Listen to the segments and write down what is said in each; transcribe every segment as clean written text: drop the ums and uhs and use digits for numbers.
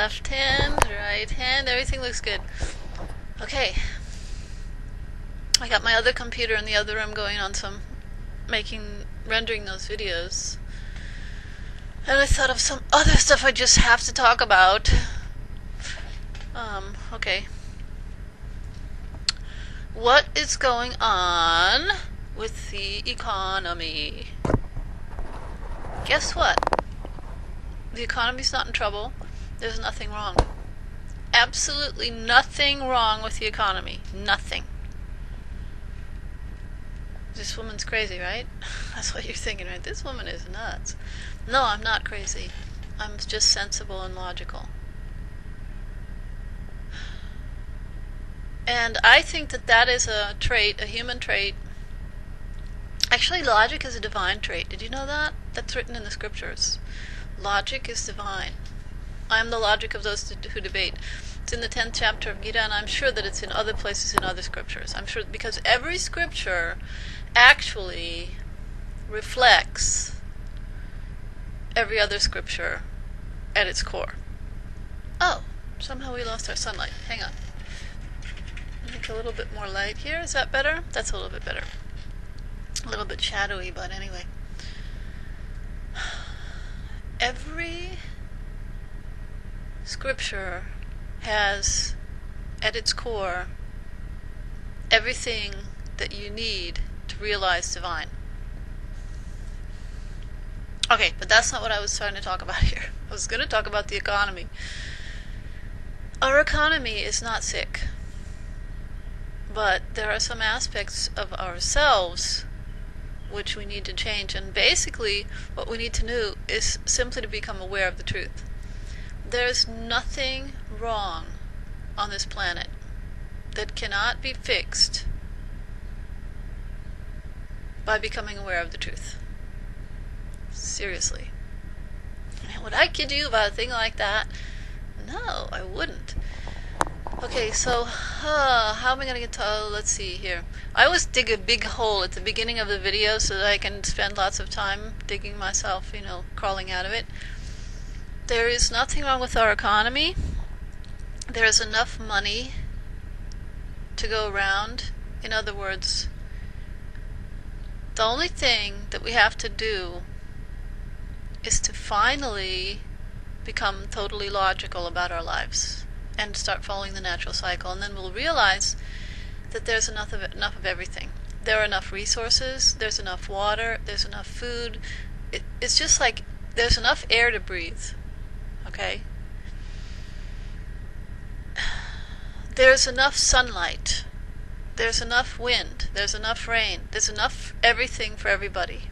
left hand, right hand, everything looks good. Okay. I got my other computer in the other room going on some rendering those videos. And I thought of some other stuff I just have to talk about. Okay. What is going on with the economy? Guess what? The economy's not in trouble. There's nothing wrong. Absolutely nothing wrong with the economy. Nothing. This woman's crazy, right? That's what you're thinking, right? This woman is nuts. No, I'm not crazy. I'm just sensible and logical. And I think that that is a trait, a human trait. Actually, logic is a divine trait. Did you know that? That's written in the scriptures. Logic is divine. I am the logic of those who debate. It's in the 10th chapter of Gita, and I'm sure that it's in other places in other scriptures. I'm sure because every scripture actually reflects every other scripture at its core. Oh, somehow we lost our sunlight. Hang on. Make a little bit more light here. Is that better? That's a little bit better. A little bit shadowy, but anyway. Every scripture has at its core everything that you need to realize divine. Okay, but that's not what I was trying to talk about here. I was going to talk about the economy. Our economy is not sick, but there are some aspects of ourselves which we need to change, and basically what we need to do is simply to become aware of the truth. There's nothing wrong on this planet that cannot be fixed by becoming aware of the truth. Seriously. Would I kid you about a thing like that? No, I wouldn't. Okay, so how am I going to get to... let's see here. I always dig a big hole at the beginning of the video so that I can spend lots of time digging myself, crawling out of it. There is nothing wrong with our economy. There is enough money to go around. In other words, the only thing that we have to do is to finally become totally logical about our lives and start following the natural cycle, and then we'll realize that there's enough of everything. There are enough resources, there's enough water, there's enough food. It's just like there's enough air to breathe. Okay? There's enough sunlight. There's enough wind. There's enough rain. There's enough everything for everybody.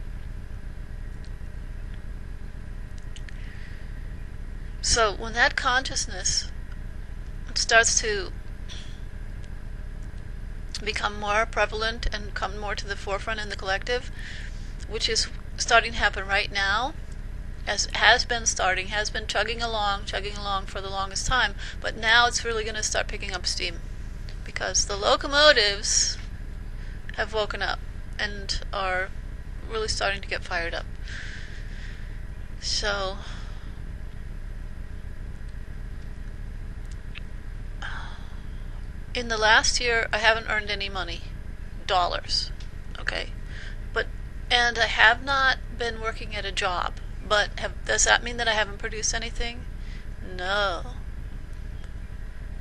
So when that consciousness starts to become more prevalent and come more to the forefront in the collective, which is starting to happen right now, as has been chugging along for the longest time, but now it's really going to start picking up steam because the locomotives have woken up and are really starting to get fired up. So in the last year, I haven't earned any money, dollars, okay? And I have not been working at a job, but does that mean that I haven't produced anything? No.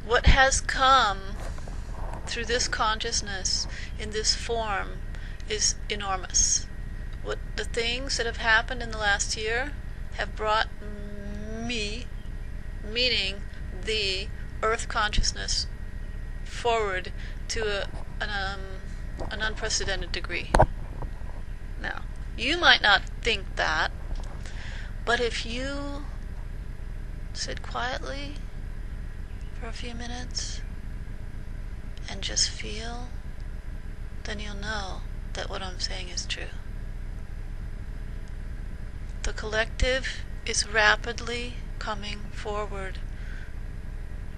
What has come through this consciousness in this form is enormous. The things that have happened in the last year have brought me, meaning the earth consciousness, forward to an unprecedented degree. Now, you might not think that, but if you sit quietly for a few minutes and just feel, then you'll know that what I'm saying is true. The collective is rapidly coming forward,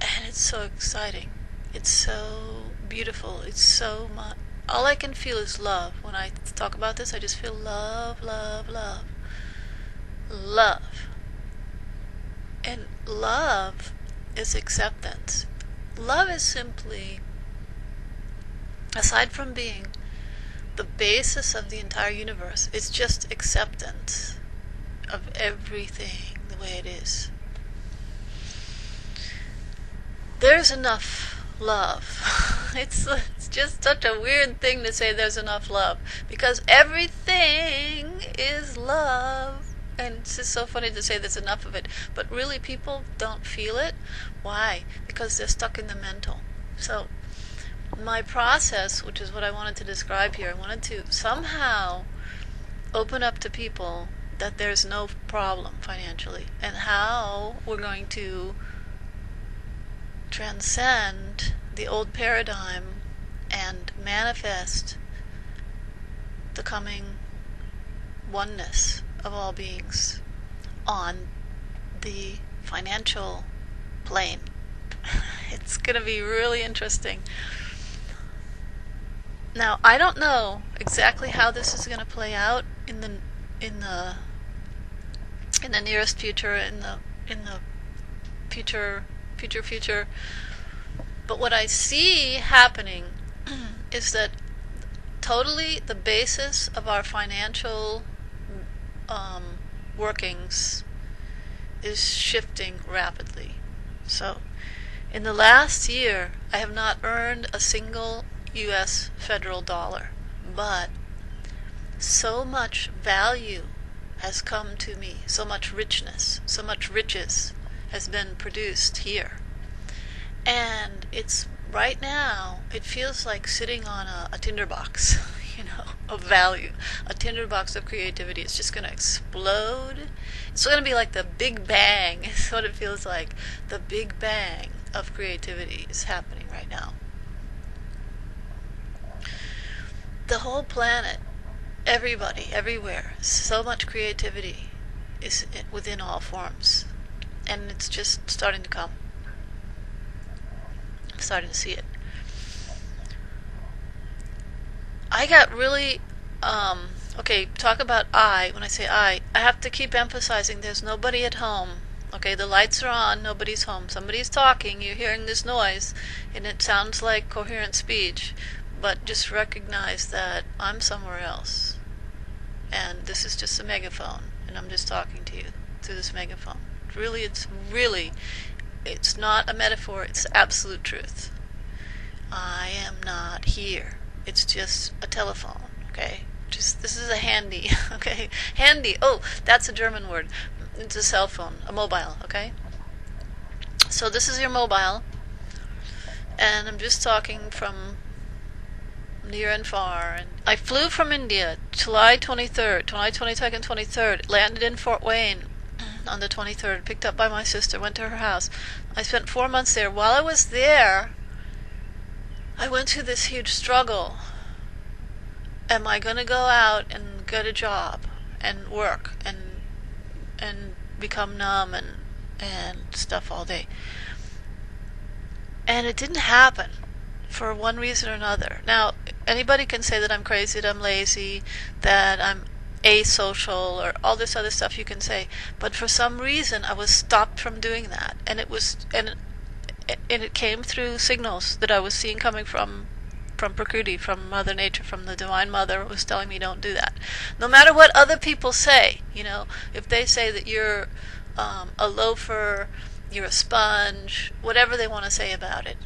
and it's so exciting. It's so beautiful. It's so much. All I can feel is love. When I talk about this, I just feel love, love, love. Love. And love is acceptance. Love is simply, aside from being the basis of the entire universe, it's just acceptance of everything the way it is. There's enough love. It's just such a weird thing to say there's enough love, because everything is love. And it's just so funny to say there's enough of it, but really people don't feel it. Why? Because they're stuck in the mental. So my process, which is what I wanted to describe here, I wanted to somehow open up to people that there's no problem financially, and how we're going to transcend the old paradigm and manifest the coming oneness of all beings on the financial plane. It's going to be really interesting. Now, I don't know exactly how this is going to play out in the nearest future, in the future. But what I see happening is that totally the basis of our financial workings is shifting rapidly. So, in the last year, I have not earned a single U.S. federal dollar, but so much value has come to me, so much richness, so much riches has been produced here. And it's right now, it feels like sitting on a tinderbox, of value, a tinderbox of creativity. It's just going to explode. It's going to be like the Big Bang. It's what it feels like. The Big Bang of creativity is happening right now. The whole planet, everybody, everywhere, so much creativity is within all forms. And it's just starting to come. I'm starting to see it. I got really, talk about when I say I have to keep emphasizing there's nobody at home. Okay, the lights are on, nobody's home. Somebody's talking, you're hearing this noise, and it sounds like coherent speech, but just recognize that I'm somewhere else. And this is just a megaphone, and I'm just talking to you through this megaphone. It's not a metaphor, it's absolute truth. I am not here. It's just a telephone, okay? This is a handy, okay? Handy, that's a German word. It's a cell phone, a mobile, okay? So this is your mobile, and I'm just talking from near and far. And I flew from India July 22nd, 23rd, landed in Fort Wayne on the 23rd, picked up by my sister, went to her house. I spent 4 months there. While I was there, I went through this huge struggle. Am I going to go out and get a job and work and become numb and stuff all day? And it didn't happen for one reason or another. Now, anybody can say that I'm crazy, that I'm lazy, that I'm asocial, or all this other stuff you can say. But for some reason, I was stopped from doing that. And it came through signals that I was seeing coming from Prakriti, from Mother Nature, from the Divine Mother, who was telling me don't do that. No matter what other people say, if they say that you're a loafer, you're a sponge, whatever they want to say about it.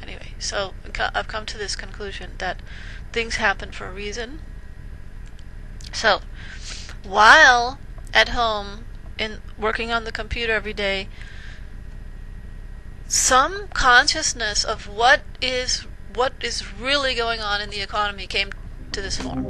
Anyway, so I've come to this conclusion that things happen for a reason. So, while at home and working on the computer every day, some consciousness of what is really going on in the economy came to this form.